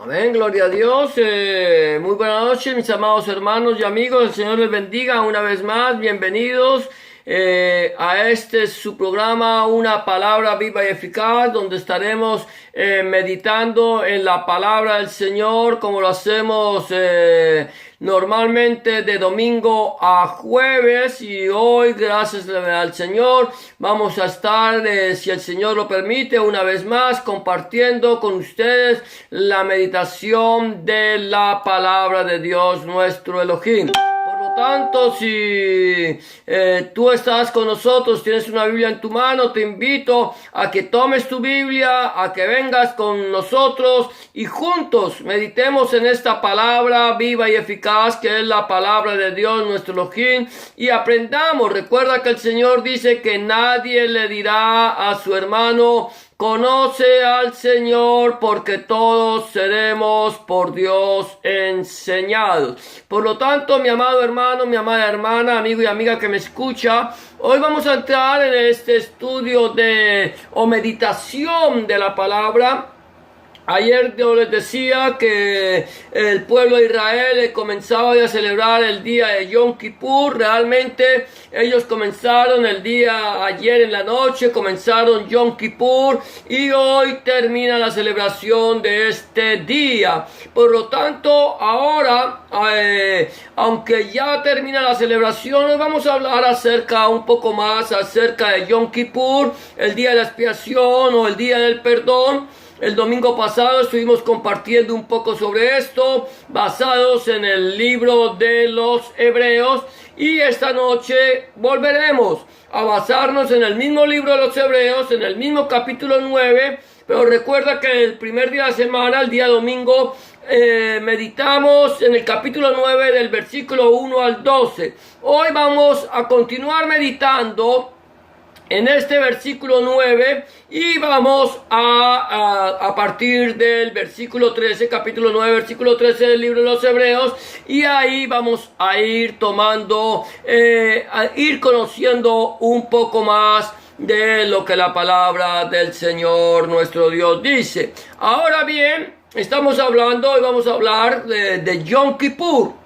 Amén, gloria a Dios. Muy buenas noches, mis amados hermanos y amigos. El Señor les bendiga una vez más. Bienvenidos a este su programa, Una Palabra Viva y Eficaz, donde estaremos meditando en la palabra del Señor, como lo hacemos normalmente de domingo a jueves. Y hoy, gracias al Señor, vamos a estar, si el Señor lo permite, una vez más compartiendo con ustedes la meditación de la palabra de Dios nuestro Elohim. Por lo tanto, si tú estás con nosotros, tienes una Biblia en tu mano, te invito a que tomes tu Biblia, a que vengas con nosotros y juntos meditemos en esta palabra viva y eficaz que es la palabra de Dios nuestro Elohim, y aprendamos. Recuerda que el Señor dice que nadie le dirá a su hermano: conoce al Señor, porque todos seremos por Dios enseñados. Por lo tanto, mi amado hermano, mi amada hermana, amigo y amiga que me escucha, hoy vamos a entrar en este estudio o meditación de la palabra. Ayer yo les decía que el pueblo de Israel comenzaba a celebrar el día de Yom Kippur. Realmente ellos comenzaron el día ayer en la noche, comenzaron Yom Kippur y hoy termina la celebración de este día. Por lo tanto, ahora, aunque ya termina la celebración, hoy vamos a hablar un poco más acerca de Yom Kippur, el día de la expiación o el día del perdón. El domingo pasado estuvimos compartiendo un poco sobre esto, basados en el libro de los Hebreos, y esta noche volveremos a basarnos en el mismo libro de los Hebreos, en el mismo capítulo 9, pero recuerda que el primer día de la semana, el día domingo, meditamos en el capítulo 9 del versículo 1 al 12. Hoy vamos a continuar meditando en este versículo 9 y vamos a partir del versículo 13, capítulo 9, versículo 13 del libro de los Hebreos, y ahí vamos a ir tomando, a ir conociendo un poco más de lo que la palabra del Señor nuestro Dios dice. Ahora bien, hoy vamos a hablar de Yom Kippur.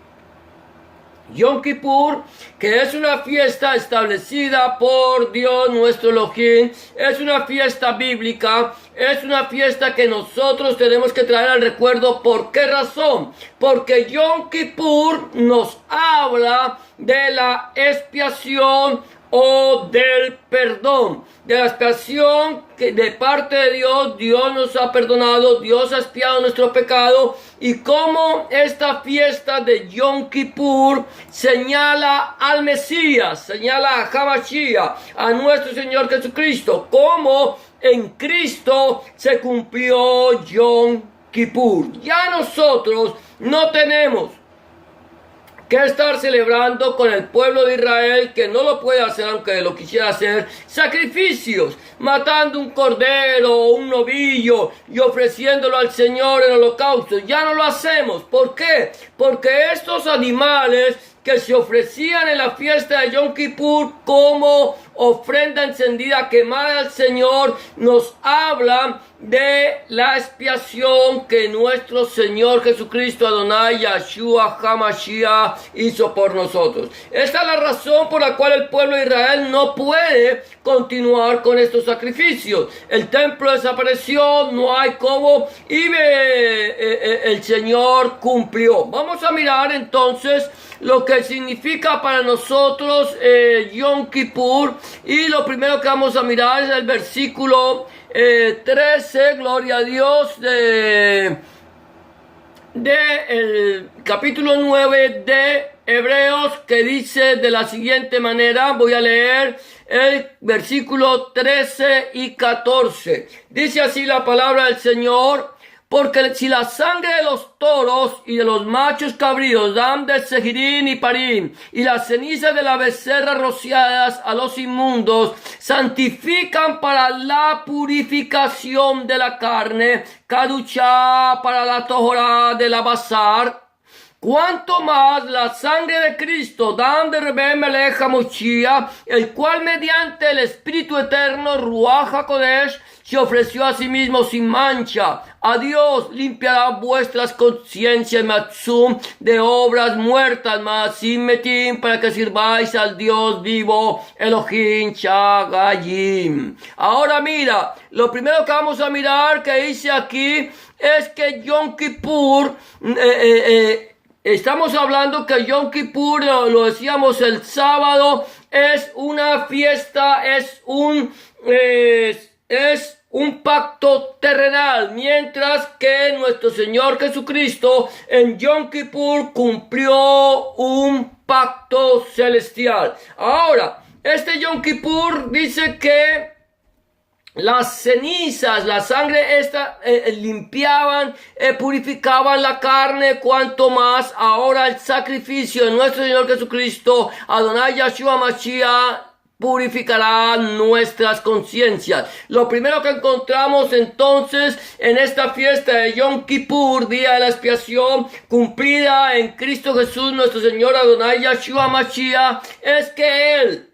Yom Kippur, que es una fiesta establecida por Dios nuestro Elohim, es una fiesta bíblica, es una fiesta que nosotros tenemos que traer al recuerdo. ¿Por qué razón? Porque Yom Kippur nos habla de la expiación o del perdón, de la expiación que de parte de Dios. Dios nos ha perdonado, Dios ha expiado nuestro pecado, y como esta fiesta de Yom Kippur señala al Mesías, señala a Hamashiach, a nuestro Señor Jesucristo, como en Cristo se cumplió Yom Kippur. Ya nosotros no tenemos que estar celebrando con el pueblo de Israel, que no lo puede hacer aunque lo quisiera hacer, sacrificios, matando un cordero o un novillo y ofreciéndolo al Señor en holocausto. Ya no lo hacemos. ¿Por qué? Porque estos animales que se ofrecían en la fiesta de Yom Kippur como ofrenda encendida quemada al Señor, nos hablan de la expiación que nuestro Señor Jesucristo Adonai Yahshua HaMashiach hizo por nosotros. Esta es la razón por la cual el pueblo de Israel no puede continuar con estos sacrificios. El templo desapareció, no hay cómo, y el Señor cumplió. Vamos a mirar entonces lo que significa para nosotros Yom Kippur, y lo primero que vamos a mirar es el versículo 13, gloria a Dios, de el capítulo 9 de Hebreos, que dice de la siguiente manera. Voy a leer el versículo 13 y 14. Dice así la palabra del Señor: porque si la sangre de los toros y de los machos cabríos dan de Sejirín y Parín, y las cenizas de la becerra rociadas a los inmundos santifican para la purificación de la carne, caduchá para la tojorá de la basar, cuanto más la sangre de Cristo, Dan de Rebe Melech HaMoshiach, el cual mediante el Espíritu Eterno, Ruach HaKodesh, se ofreció a sí mismo sin mancha. A Dios limpiará vuestras conciencias, Matzum, de obras muertas, Matzim Metim, para que sirváis al Dios vivo, Elohim Chagayim. Ahora mira, lo primero que vamos a mirar que dice aquí es que Yom Kippur, estamos hablando que Yom Kippur, lo decíamos el sábado, es una fiesta, es un pacto terrenal, mientras que nuestro Señor Jesucristo en Yom Kippur cumplió un pacto celestial. Ahora, este Yom Kippur dice que las cenizas, la sangre esta limpiaban, purificaban la carne, cuanto más ahora el sacrificio de nuestro Señor Jesucristo, Adonai Yahshua Mashiach, purificará nuestras conciencias. Lo primero que encontramos entonces en esta fiesta de Yom Kippur, día de la expiación, cumplida en Cristo Jesús, nuestro Señor Adonai Yahshua Mashiach, es que Él,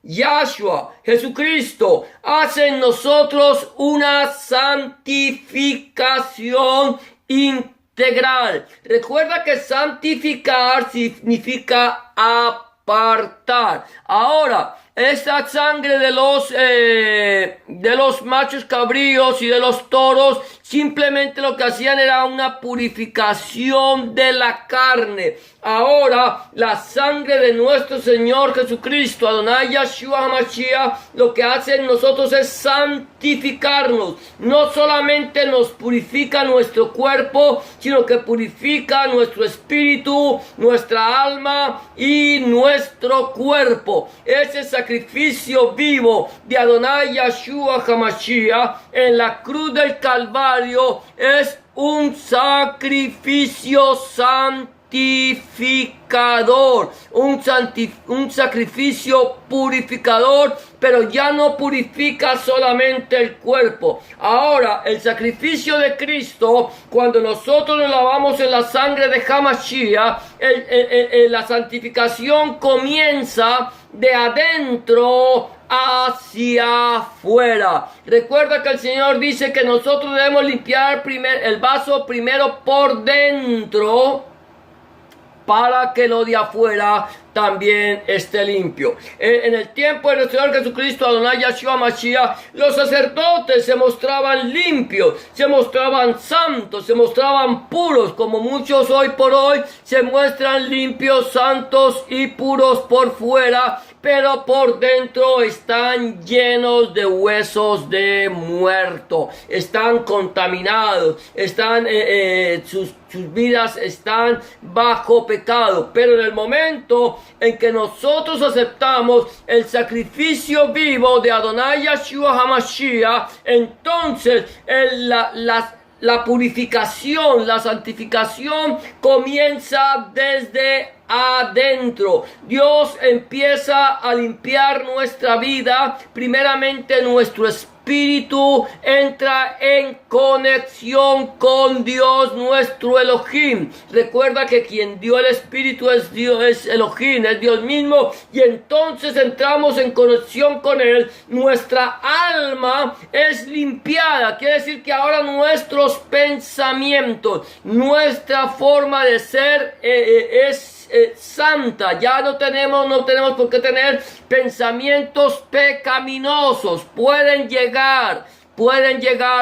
Yahshua, Jesucristo, hace en nosotros una santificación integral. Recuerda que santificar significa apartar. Ahora, esta sangre de los machos cabríos y de los toros simplemente lo que hacían era una purificación de la carne. Ahora la sangre de nuestro Señor Jesucristo, Adonai Yahshua HaMashiach, lo que hace en nosotros es santificarnos. No solamente nos purifica nuestro cuerpo, sino que purifica nuestro espíritu, nuestra alma y nuestro cuerpo. Ese sacrificio vivo de Adonai Yahshua HaMashiach en la cruz del Calvario es un sacrificio santificador, un sacrificio purificador, pero ya no purifica solamente el cuerpo. Ahora, el sacrificio de Cristo, cuando nosotros nos lavamos en la sangre de Hamashiach, la santificación comienza de adentro hacia afuera. Recuerda que el Señor dice que nosotros debemos limpiar el vaso primero por dentro, para que lo de afuera también esté limpio. En el tiempo de nuestro Señor Jesucristo, Adonai Yahshua Mashiach, los sacerdotes se mostraban limpios, se mostraban santos, se mostraban puros, como muchos hoy por hoy se muestran limpios, santos y puros por fuera, pero por dentro están llenos de huesos de muerto, están contaminados, sus vidas están bajo pecado. Pero en el momento en que nosotros aceptamos el sacrificio vivo de Adonai Yahshua HaMashiach, entonces la purificación, la santificación comienza desde adentro. Dios empieza a limpiar nuestra vida, primeramente nuestro espíritu entra en conexión con Dios, nuestro Elohim. Recuerda que quien dio el espíritu es Dios, es Elohim, es Dios mismo, y entonces entramos en conexión con Él. Nuestra alma es limpiada, quiere decir que ahora nuestros pensamientos, nuestra forma de ser es santa. Ya no tenemos por qué tener pensamientos pecaminosos. Pueden llegar,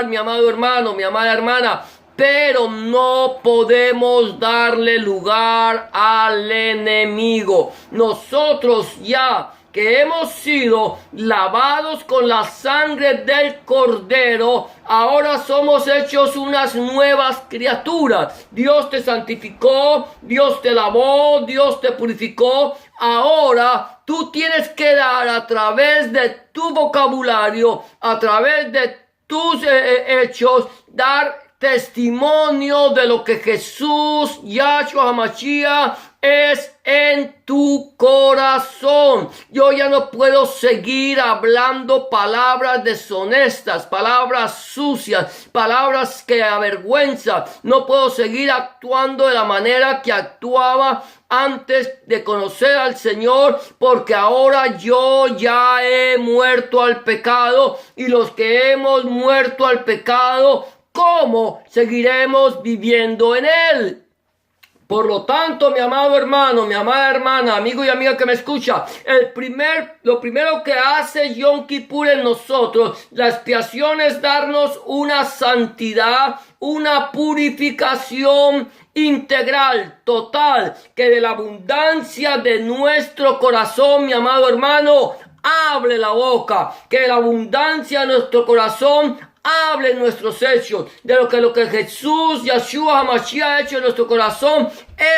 mi amado hermano, mi amada hermana, pero no podemos darle lugar al enemigo. Nosotros ya que hemos sido lavados con la sangre del Cordero, ahora somos hechos unas nuevas criaturas. Dios te santificó, Dios te lavó, Dios te purificó. Ahora tú tienes que dar a través de tu vocabulario, a través de tus hechos, dar testimonio de lo que Jesús, Yahshua HaMashiach, es en tu corazón. Yo ya no puedo seguir hablando palabras deshonestas, palabras sucias, palabras que avergüenzan. No puedo seguir actuando de la manera que actuaba antes de conocer al Señor, porque ahora yo ya he muerto al pecado, y los que hemos muerto al pecado, ¿cómo seguiremos viviendo en él? Por lo tanto, mi amado hermano, mi amada hermana, amigo y amiga que me escucha, lo primero que hace Yom Kippur en nosotros, la expiación, es darnos una santidad, una purificación integral, total, que de la abundancia de nuestro corazón, mi amado hermano, hable la boca, que de la abundancia de nuestro corazón hable nuestros hechos, de lo que Jesús, Yeshua HaMashiach, ha hecho en nuestro corazón.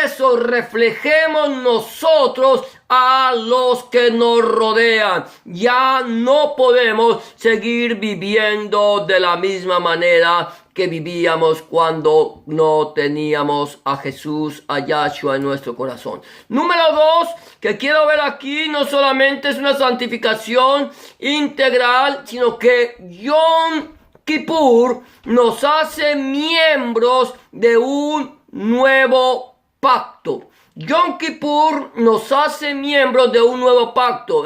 Eso reflejemos nosotros a los que nos rodean. Ya no podemos seguir viviendo de la misma manera que vivíamos cuando no teníamos a Jesús, a Yeshua en nuestro corazón. Número 2, que quiero ver aquí, no solamente es una santificación integral, sino que Yom Kippur nos hace miembros de un nuevo pacto. Yom Kippur nos hace miembros de un nuevo pacto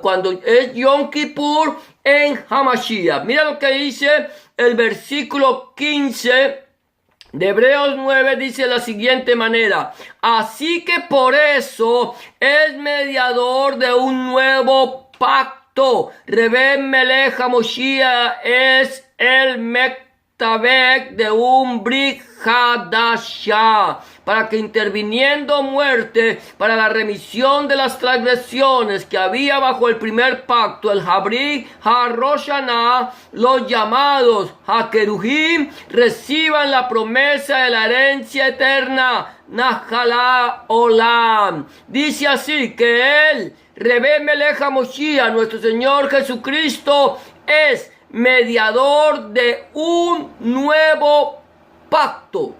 cuando es Yom Kippur en Hamashiach. Mira lo que dice el versículo 15 de Hebreos 9, dice de la siguiente manera: así que por eso es mediador de un nuevo pacto. Rebe Melech HaMoshiach es el Mektabek de un Brit Hadashah, para que interviniendo muerte para la remisión de las transgresiones que había bajo el primer pacto, el Habrit HaRosh, los llamados HaKerujim, reciban la promesa de la herencia eterna, Nahalá Olam. Dice así que él, Rebe Melech HaMoshiach, nuestro Señor Jesucristo, es mediador de un nuevo pacto.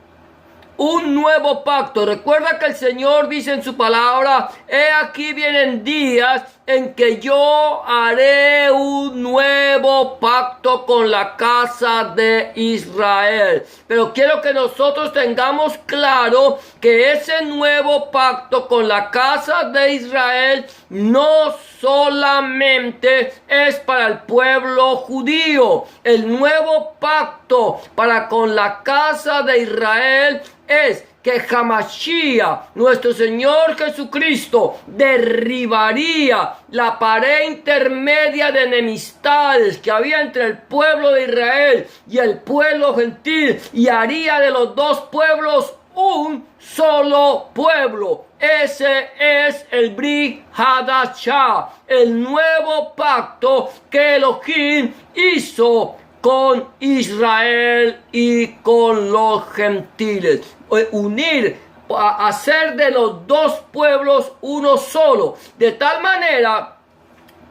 Un nuevo pacto. Recuerda que el Señor dice en su palabra: he aquí vienen días en que yo haré un nuevo pacto con la casa de Israel. Pero quiero que nosotros tengamos claro que ese nuevo pacto con la casa de Israel no solamente es para el pueblo judío. El nuevo pacto para con la casa de Israel es que Hamashiach, nuestro Señor Jesucristo, derribaría la pared intermedia de enemistades que había entre el pueblo de Israel y el pueblo gentil, y haría de los dos pueblos un solo pueblo. Ese es el Brit Hadashah, el nuevo pacto que Elohim hizo con Israel y con los gentiles. Unir, hacer de los dos pueblos uno solo, de tal manera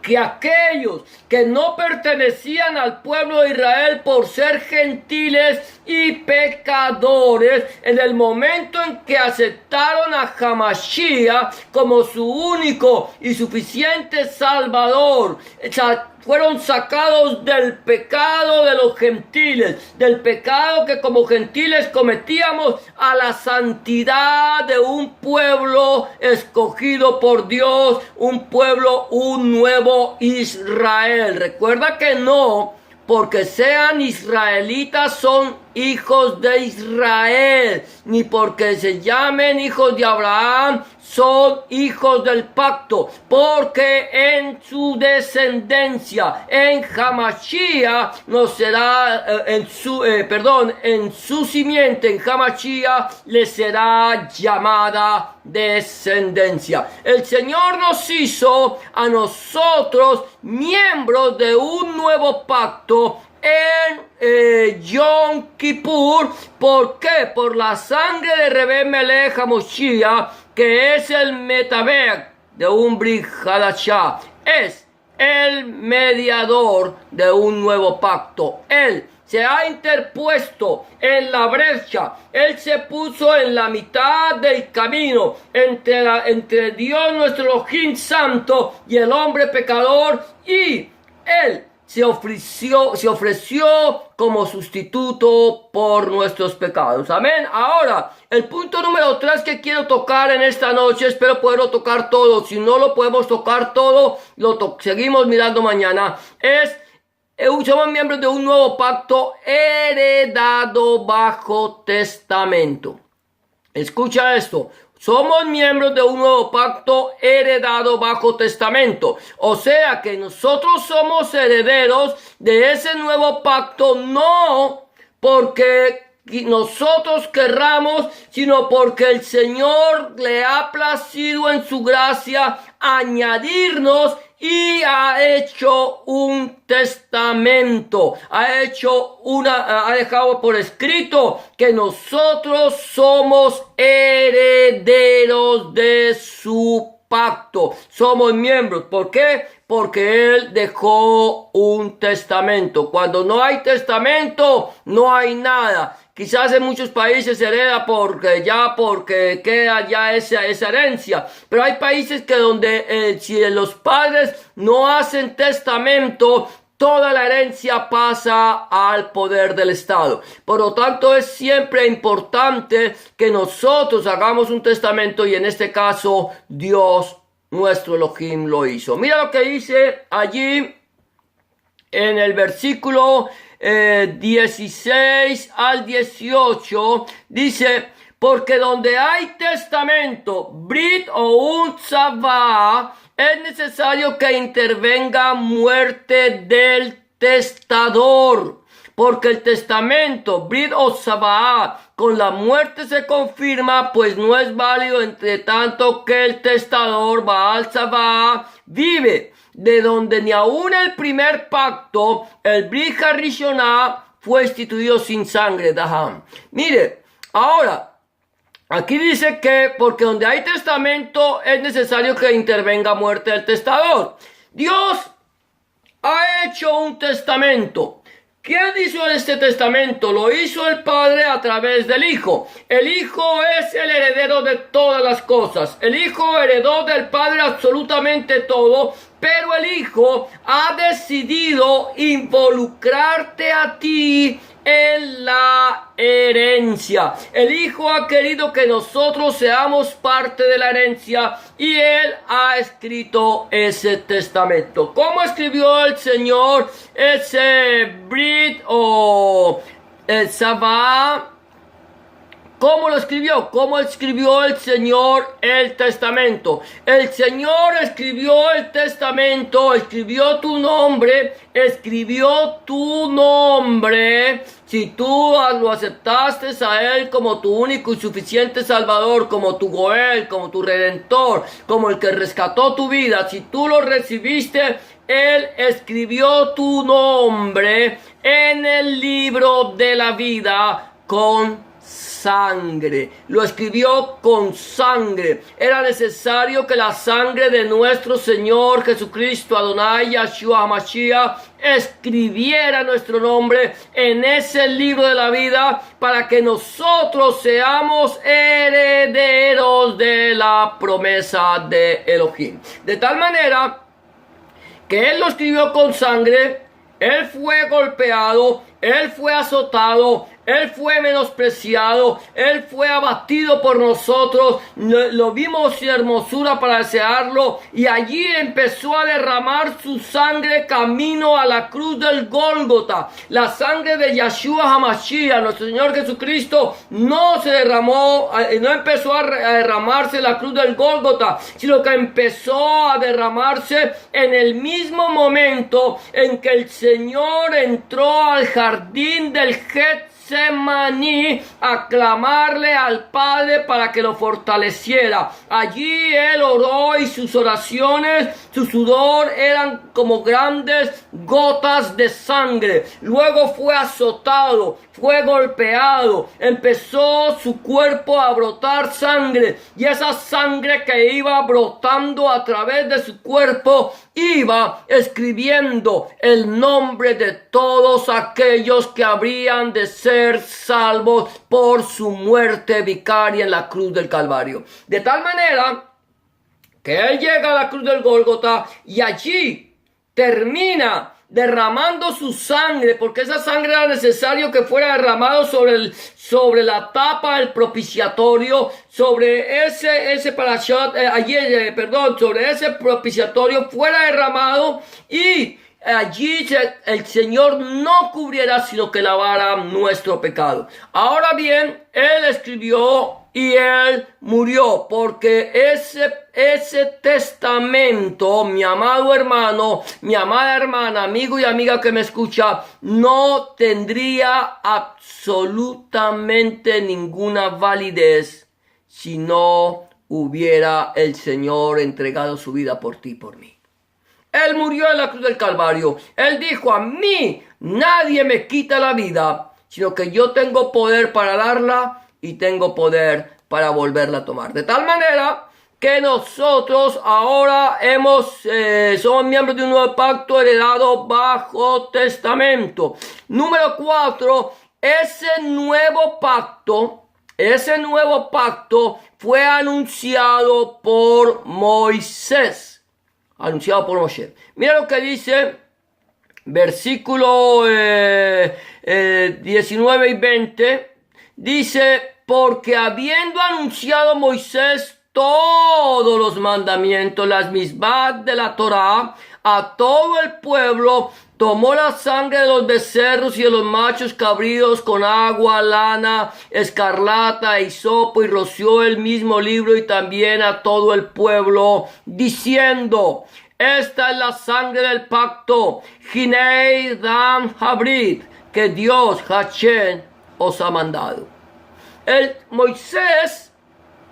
que aquellos que no pertenecían al pueblo de Israel por ser gentiles y pecadores, en el momento en que aceptaron a Hamashiach como su único y suficiente Salvador, fueron sacados del pecado de los gentiles, del pecado que como gentiles cometíamos, a la santidad de un pueblo escogido por Dios, un pueblo, un nuevo Israel. Recuerda que no porque sean israelitas son hijos de Israel, ni porque se llamen hijos de Abraham son hijos del pacto, porque en su descendencia, en Hamashiach, nos será, en su simiente, en Hamashiach, le será llamada descendencia. El Señor nos hizo a nosotros miembros de un nuevo pacto en Yom Kippur. ¿Por qué? Por la sangre de Rebe Melech HaMoshiach, que es el Metabek de un Brit Hadashah. Es el mediador de un nuevo pacto. Él se ha interpuesto en la brecha. Él se puso en la mitad del camino entre Dios nuestro Elohim santo y el hombre pecador, y Él se ofreció como sustituto por nuestros pecados. Amén. Ahora, el punto número 3 que quiero tocar en esta noche, espero poderlo tocar todo. Si no lo podemos tocar todo, seguimos mirando mañana. Somos miembros de un nuevo pacto heredado bajo testamento. Escucha esto. Somos miembros de un nuevo pacto heredado bajo testamento. O sea que nosotros somos herederos de ese nuevo pacto, no porque nosotros querramos, sino porque el Señor le ha placido en su gracia añadirnos y ha hecho un testamento, ha dejado por escrito que nosotros somos herederos de su pacto. Somos miembros. ¿Por qué? Porque Él dejó un testamento. Cuando no hay testamento, no hay nada. Quizás en muchos países se hereda porque queda ya esa herencia. Pero hay países que donde si los padres no hacen testamento, toda la herencia pasa al poder del Estado. Por lo tanto, es siempre importante que nosotros hagamos un testamento, y en este caso Dios nuestro Elohim lo hizo. Mira lo que dice allí en el versículo 16 al 18. Dice: porque donde hay testamento, brit o un tzavá, es necesario que intervenga muerte del testador. Porque el testamento, brit o tzavá, con la muerte se confirma, pues no es válido entre tanto que el testador, Baal tzavá, vive. De donde ni aún el primer pacto, el brit harishoná, fue instituido sin sangre. Daham. Mire, ahora, aquí dice que porque donde hay testamento es necesario que intervenga muerte del testador. Dios ha hecho un testamento. ¿Quién hizo este testamento? Lo hizo el Padre a través del Hijo. El Hijo es el heredero de todas las cosas. El Hijo heredó del Padre absolutamente todo, pero el Hijo ha decidido involucrarte a ti en la herencia. El Hijo ha querido que nosotros seamos parte de la herencia, y Él ha escrito ese testamento. ¿Cómo escribió el Señor ese brit o el tzavá? ¿Cómo lo escribió? ¿Cómo escribió el Señor el testamento? El Señor escribió el testamento, escribió tu nombre, Si tú lo aceptaste a Él como tu único y suficiente Salvador, como tu Goel, como tu Redentor, como el que rescató tu vida, si tú lo recibiste, Él escribió tu nombre en el libro de la vida con sangre. Lo escribió con sangre. Era necesario que la sangre de nuestro Señor Jesucristo, Adonai Yahshua HaMashiach, escribiera nuestro nombre en ese libro de la vida, para que nosotros seamos herederos de la promesa de Elohim. De tal manera que Él lo escribió con sangre. Él fue golpeado, Él fue azotado, Él fue menospreciado, Él fue abatido por nosotros. Lo vimos sin hermosura para desearlo, y allí empezó a derramar su sangre camino a la cruz del Gólgota. La sangre de Yahshua HaMashiach, nuestro Señor Jesucristo, no se derramó, no empezó a derramarse en la cruz del Gólgota, sino que empezó a derramarse en el mismo momento en que el Señor entró al jardín del Getsemaní Getsemaní a clamarle al Padre para que lo fortaleciera. Allí él oró y sus oraciones, su sudor eran como grandes gotas de sangre. Luego fue azotado, fue golpeado, empezó su cuerpo a brotar sangre, y esa sangre que iba brotando a través de su cuerpo iba escribiendo el nombre de todos aquellos que habrían de ser salvos por su muerte vicaria en la cruz del Calvario. De tal manera que él llega a la cruz del Gólgota y allí termina derramando su sangre, porque esa sangre era necesario que fuera derramado sobre la tapa del propiciatorio, sobre ese parashat, sobre ese propiciatorio fuera derramado, y allí el Señor no cubriera, sino que lavara nuestro pecado. Ahora bien, él escribió y él murió, porque ese testamento, mi amado hermano, mi amada hermana, amigo y amiga que me escucha, no tendría absolutamente ninguna validez si no hubiera el Señor entregado su vida por ti y por mí. Él murió en la cruz del Calvario. Él dijo: a mí nadie me quita la vida, sino que yo tengo poder para darla y tengo poder para volverla a tomar. De tal manera que nosotros ahora somos miembros de un nuevo pacto heredado bajo testamento. Número 4, ese nuevo pacto fue anunciado por Moisés. Anunciado por Moshe. Mira lo que dice versículo 19 y 20. Dice: porque habiendo anunciado Moisés todos los mandamientos, las misbah de la Torá, a todo el pueblo, tomó la sangre de los becerros y de los machos cabríos con agua, lana, escarlata, hisopo, y roció el mismo libro y también a todo el pueblo, diciendo: esta es la sangre del pacto, Hinei Dam Habrit, que Dios, Hashem, os ha mandado. El Moisés,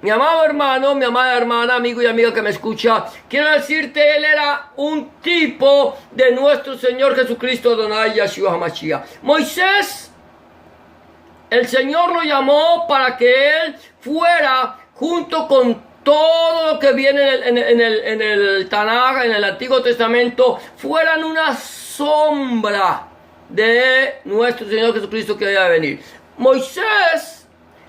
mi amado hermano, mi amada hermana, amigo y amiga que me escucha, quiero decirte, él era un tipo de nuestro Señor Jesucristo, Adonai Yeshua HaMashiach. Moisés, el Señor lo llamó para que él fuera, junto con todo lo que viene en el Tanaj, en el Antiguo Testamento, fueran una sombra de nuestro Señor Jesucristo que había de venir. Moisés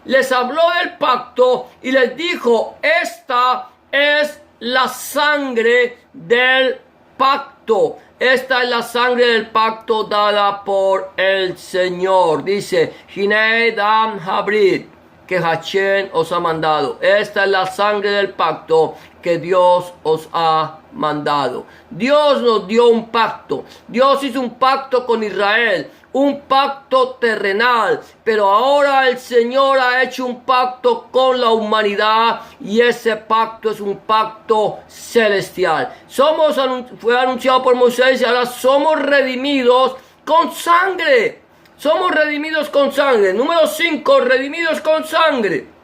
les habló del pacto y les dijo: esta es la sangre del pacto. Esta es la sangre del pacto dada por el Señor. Dice: Hinei Dam Habrit, que Hashem os ha mandado. Esta es la sangre del pacto que Dios os ha mandado. Dios nos dio un pacto. Dios hizo un pacto con Israel, un pacto terrenal, pero ahora el Señor ha hecho un pacto con la humanidad, y ese pacto es un pacto celestial. Fue anunciado por Moisés, y ahora somos redimidos con sangre. Somos redimidos con sangre. Número 5, redimidos con sangre.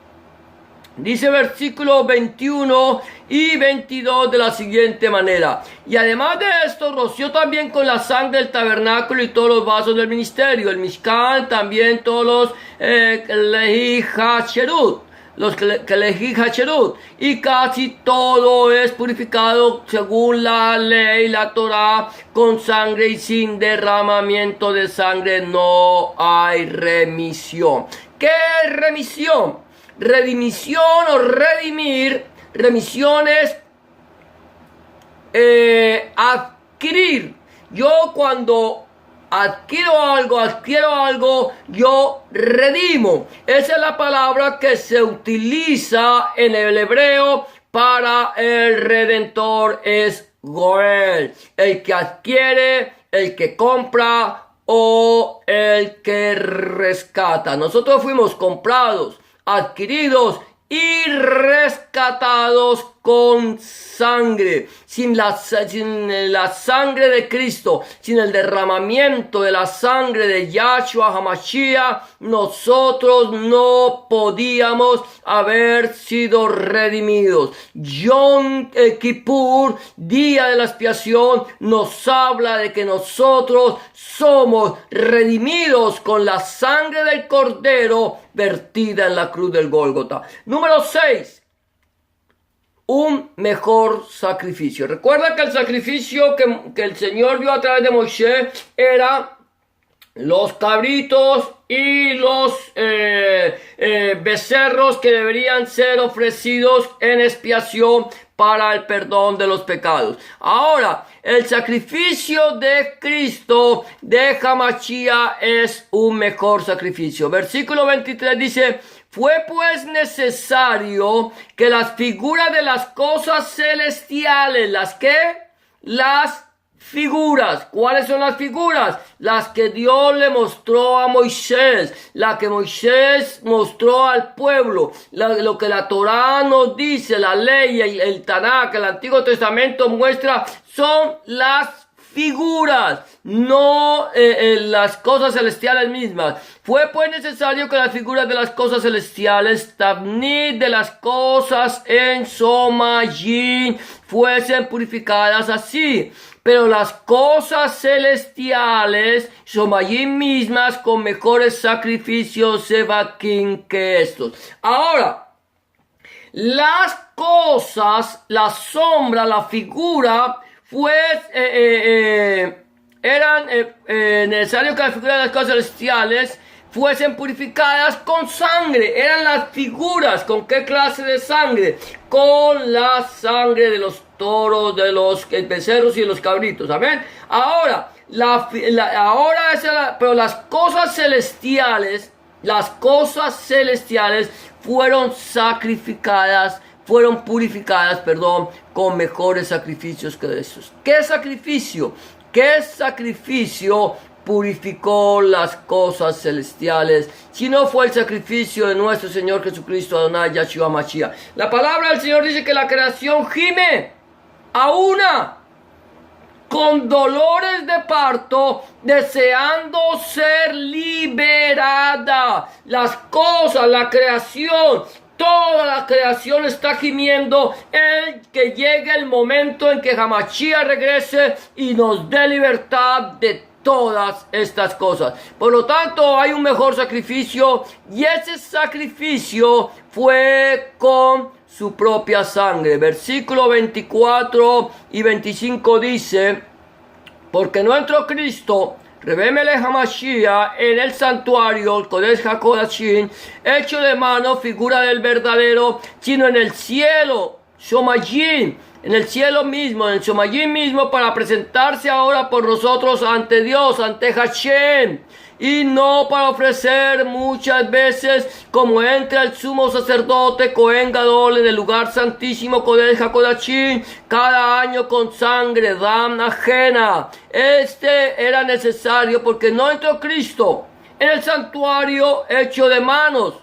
Dice versículos 21 y 22 de la siguiente manera: y además de esto, roció también con la sangre del tabernáculo y todos los vasos del ministerio, el Mishkan, también todos los Lehi Hacherut, y casi todo es purificado según la ley, la Torá, con sangre, y sin derramamiento de sangre no hay remisión. ¿Qué es remisión? Redimisión o redimir, remisión es adquirir. Yo cuando adquiero algo, yo redimo. Esa es la palabra que se utiliza en el hebreo para el Redentor, es Goel, el que adquiere, el que compra o el que rescata. Nosotros fuimos comprados, adquiridos y rescatados con sangre. Sin la sangre de Cristo, sin el derramamiento de la sangre de Yahshua HaMashiach, nosotros no podíamos haber sido redimidos. Yom Kippur, día de la expiación, nos habla de que nosotros somos redimidos con la sangre del Cordero vertida en la cruz del Gólgota. Número 6. Un mejor sacrificio. Recuerda que el sacrificio que el Señor dio a través de Moisés era los cabritos y los becerros que deberían ser ofrecidos en expiación para el perdón de los pecados. Ahora, el sacrificio de Cristo, de HaMashiach, es un mejor sacrificio. Versículo 23 dice: fue pues necesario que las figuras de las cosas celestiales, ¿las qué? Las figuras. ¿Cuáles son las figuras? Las que Dios le mostró a Moisés, la que Moisés mostró al pueblo, lo que la Torá nos dice, la ley, el Tanakh, el Antiguo Testamento muestra, son las figuras, no las cosas celestiales mismas. Fue pues necesario que las figuras de las cosas celestiales, tabnit de las cosas en Somayim, fuesen purificadas así. Pero las cosas celestiales, Somayim mismas, con mejores sacrificios Sebakim que estos. Ahora, las cosas, la sombra, la figura, pues eran necesario que las figuras de las cosas celestiales fuesen purificadas con sangre. Eran las figuras. ¿Con qué clase de sangre? Con la sangre de los toros, de los becerros y de los cabritos. Amén. Ahora, pero las cosas celestiales fueron sacrificadas, fueron purificadas, con mejores sacrificios que esos. ¿Qué sacrificio? ¿Qué sacrificio purificó las cosas celestiales? Si no fue el sacrificio de nuestro Señor Jesucristo, Adonai Yahshua Mashiach. La palabra del Señor dice que la creación gime a una, con dolores de parto, deseando ser liberada. Las cosas, la creación, toda la creación está gimiendo el que llegue el momento en que HaMashiach regrese y nos dé libertad de todas estas cosas. Por lo tanto, hay un mejor sacrificio, y ese sacrificio fue con su propia sangre. Versículo 24 y 25 dice: porque no entró Cristo, Rebemele HaMashiach, en el santuario, el Kodesh HaKodashim, hecho de mano, figura del verdadero, sino en el cielo, Shomayim, en el cielo mismo, en el Shomayim mismo, para presentarse ahora por nosotros ante Dios, ante Hashem, y no para ofrecer muchas veces como entra el sumo sacerdote Cohen Gadol en el lugar santísimo Kodesh HaKodashim cada año con sangre, dam ajena. Era necesario porque no entró Cristo en el santuario hecho de manos.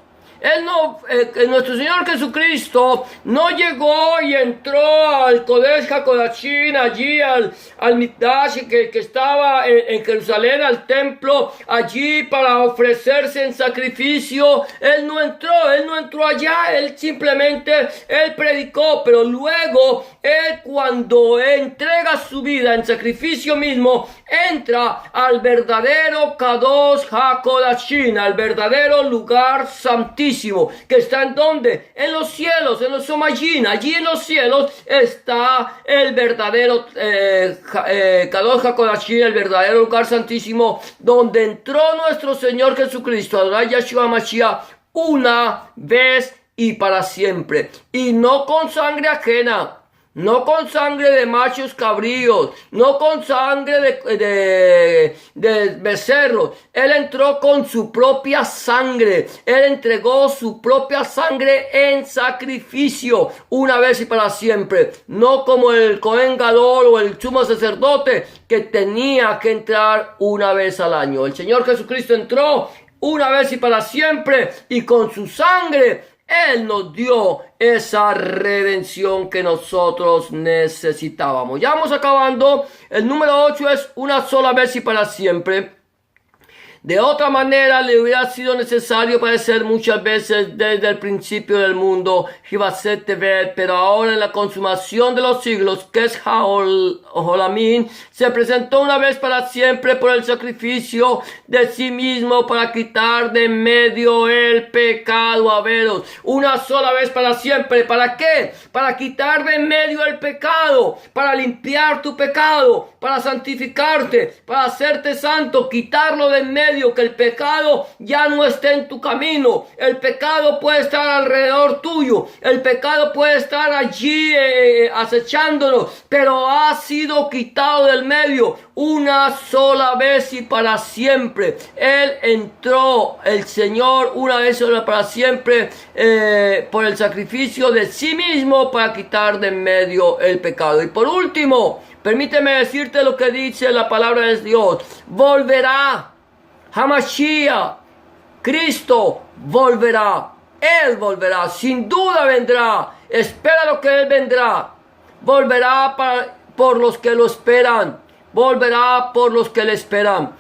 Nuestro Señor Jesucristo no llegó y entró al Kodesh HaKodashim, allí al Mikdash que estaba en Jerusalén, al templo, allí para ofrecerse en sacrificio. Él no entró allá, él predicó, pero luego él, cuando entrega su vida en sacrificio mismo, entra al verdadero Kadosh HaKodashim, al verdadero lugar santísimo, que está en donde, en los cielos, en los Somayim. Allí en los cielos está el verdadero Kadosh HaKodashim, el verdadero lugar santísimo, donde entró nuestro Señor Jesucristo, Adonai Yahshua Mashiach, una vez y para siempre, y no con sangre ajena, no con sangre de machos cabríos, no con sangre de becerros. Él entró con su propia sangre. Él entregó su propia sangre en sacrificio, una vez y para siempre. No como el Cohen Gadol o el sumo sacerdote, que tenía que entrar una vez al año. El Señor Jesucristo entró una vez y para siempre, y con su sangre Él nos dio esa redención que nosotros necesitábamos. Ya vamos acabando. El número 8 es una sola vez y para siempre. De otra manera le hubiera sido necesario padecer muchas veces desde el principio del mundo, pero ahora en la consumación de los siglos, que es Jolamín, se presentó una vez para siempre por el sacrificio de sí mismo para quitar de en medio el pecado. A veros, una sola vez para siempre. ¿Para qué? Para quitar de en medio el pecado, para limpiar tu pecado, para santificarte, para hacerte santo, quitarlo de en medio. Que el pecado ya no esté en tu camino. El pecado puede estar alrededor tuyo. El pecado puede estar allí acechándonos, pero ha sido quitado del medio una sola vez y para siempre. Él entró, el Señor, una vez y para siempre, por el sacrificio de sí mismo para quitar de en medio el pecado. Y por último, permíteme decirte lo que dice la palabra de Dios. Volverá. Hamashiach, Cristo volverá. Él volverá, sin duda vendrá. Espera lo que Él vendrá. Volverá por los que lo esperan. Volverá por los que le esperan.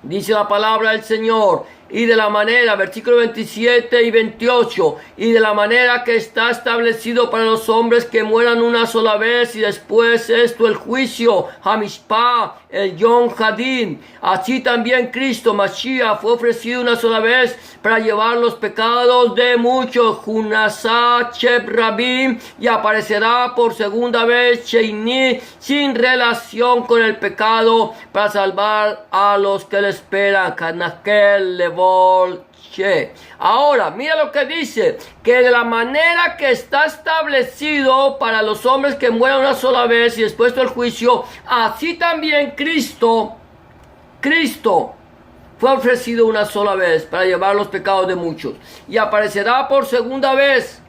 Dice la palabra del Señor. Y de la manera, versículo 27 y 28, y de la manera que está establecido para los hombres que mueran una sola vez y después esto el juicio, Hamishpah, el Yom Hadin. Así también Cristo, Mashiach, fue ofrecido una sola vez para llevar los pecados de muchos, Junasá, Cheb Rabim, y aparecerá por segunda vez, Sheini, sin relación con el pecado, para salvar a los que le esperan, Kanakel, Levo. Ahora, mira lo que dice, que de la manera que está establecido para los hombres que mueran una sola vez y después del juicio, así también Cristo fue ofrecido una sola vez para llevar los pecados de muchos y aparecerá por segunda vez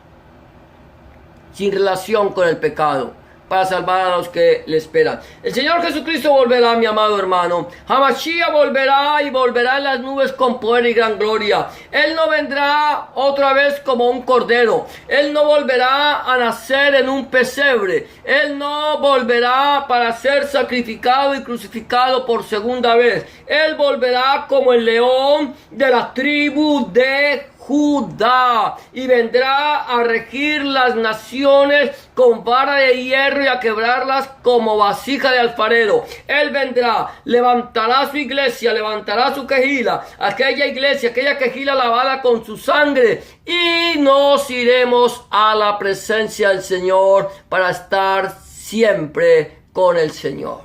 sin relación con el pecado, para salvar a los que le esperan. El Señor Jesucristo volverá, mi amado hermano. Hamashiach volverá y volverá en las nubes con poder y gran gloria. Él no vendrá otra vez como un cordero. Él no volverá a nacer en un pesebre. Él no volverá para ser sacrificado y crucificado por segunda vez. Él volverá como el león de la tribu de Judá y vendrá a regir las naciones con vara de hierro y a quebrarlas como vasija de alfarero. Él vendrá, levantará su iglesia, levantará su quejila, aquella iglesia, aquella quejila lavada con su sangre, y nos iremos a la presencia del Señor para estar siempre con el Señor.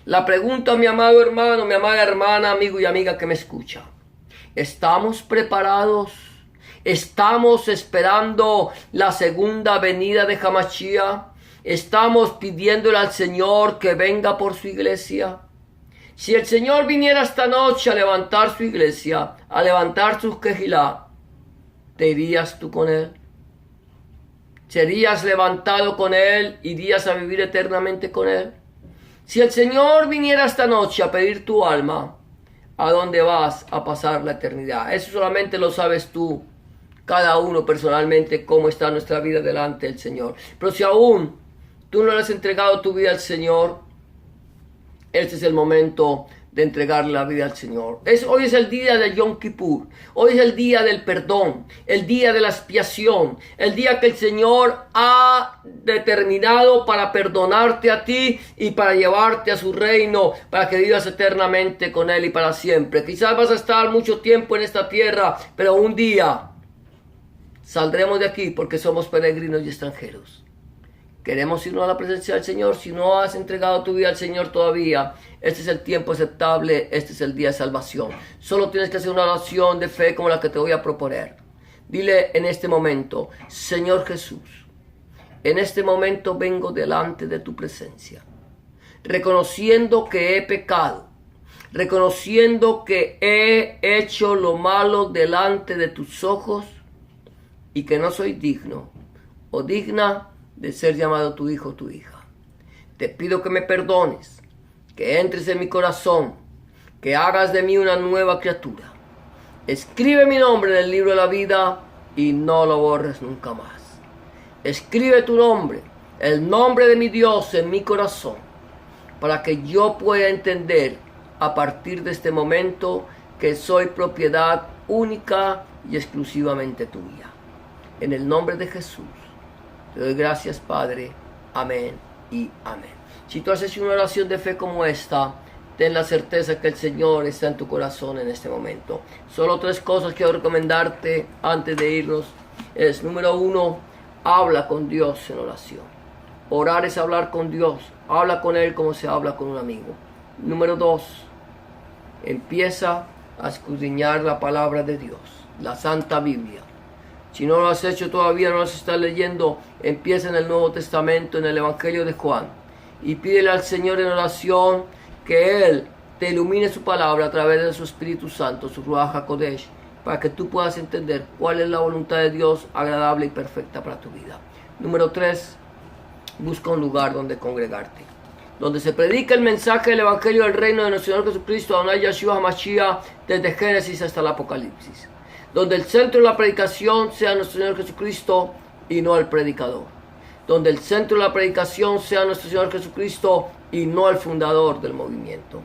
La pregunta, mi amado hermano, mi amada hermana, amigo y amiga que me escucha: ¿estamos preparados? ¿Estamos esperando la segunda venida de Hamashiach? ¿Estamos pidiéndole al Señor que venga por su iglesia? Si el Señor viniera esta noche a levantar su iglesia, a levantar su quejilá, ¿te irías tú con Él? ¿Serías levantado con Él? ¿Irías a vivir eternamente con Él? Si el Señor viniera esta noche a pedir tu alma, ¿a dónde vas a pasar la eternidad? Eso solamente lo sabes tú, cada uno personalmente, cómo está nuestra vida delante del Señor. Pero si aún tú no le has entregado tu vida al Señor, este es el momento de entregarle la vida al Señor. Hoy es el día de Yom Kippur. Hoy es el día del perdón, el día de la expiación, el día que el Señor ha determinado para perdonarte a ti y para llevarte a su reino, para que vivas eternamente con Él y para siempre. Quizás vas a estar mucho tiempo en esta tierra, pero un día saldremos de aquí porque somos peregrinos y extranjeros. Queremos irnos a la presencia del Señor. Si no has entregado tu vida al Señor todavía, este es el tiempo aceptable, este es el día de salvación. Solo tienes que hacer una oración de fe como la que te voy a proponer. Dile en este momento: Señor Jesús, en este momento vengo delante de tu presencia, reconociendo que he pecado, reconociendo que he hecho lo malo delante de tus ojos y que no soy digno o digna de ser llamado tu hijo o tu hija. Te pido que me perdones, que entres en mi corazón, que hagas de mí una nueva criatura. Escribe mi nombre en el libro de la vida y no lo borres nunca más. Escribe tu nombre, el nombre de mi Dios en mi corazón, para que yo pueda entender a partir de este momento que soy propiedad única y exclusivamente tuya. En el nombre de Jesús, te doy gracias, Padre. Amén y amén. Si tú haces una oración de fe como esta, ten la certeza que el Señor está en tu corazón en este momento. Solo 3 cosas quiero recomendarte antes de irnos. Número 1, habla con Dios en oración. Orar es hablar con Dios. Habla con Él como se habla con un amigo. Número 2, empieza a escudriñar la palabra de Dios, la Santa Biblia. Si no lo has hecho todavía, no lo estás leyendo, empieza en el Nuevo Testamento, en el Evangelio de Juan, y pídele al Señor en oración que Él te ilumine su palabra a través de su Espíritu Santo, su Ruach HaKodesh, para que tú puedas entender cuál es la voluntad de Dios agradable y perfecta para tu vida. Número 3, busca un lugar donde congregarte, donde se predica el mensaje del Evangelio del Reino de nuestro Señor Jesucristo, Adonai Yeshua HaMashiach, desde Génesis hasta el Apocalipsis. Donde el centro de la predicación sea nuestro Señor Jesucristo y no el predicador. Donde el centro de la predicación sea nuestro Señor Jesucristo y no el fundador del movimiento.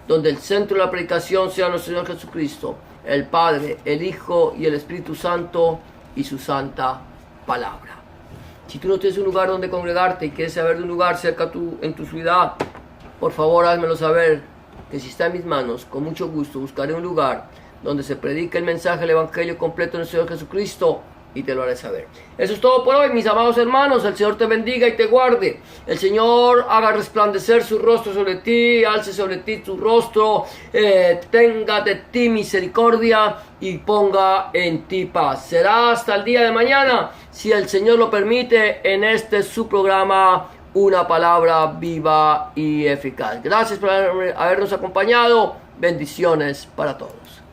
Donde el centro de la predicación sea nuestro Señor Jesucristo, el Padre, el Hijo y el Espíritu Santo y su santa palabra. Si tú no tienes un lugar donde congregarte y quieres saber de un lugar cerca en tu ciudad, por favor házmelo saber, que si está en mis manos, con mucho gusto buscaré un lugar donde se predica el mensaje del Evangelio completo del Señor Jesucristo y te lo haré saber. Eso es todo por hoy, mis amados hermanos. El Señor te bendiga y te guarde. El Señor haga resplandecer su rostro sobre ti, alce sobre ti su rostro, tenga de ti misericordia y ponga en ti paz. Será hasta el día de mañana, si el Señor lo permite, en este su programa, Una Palabra Viva y Eficaz. Gracias por habernos acompañado. Bendiciones para todos.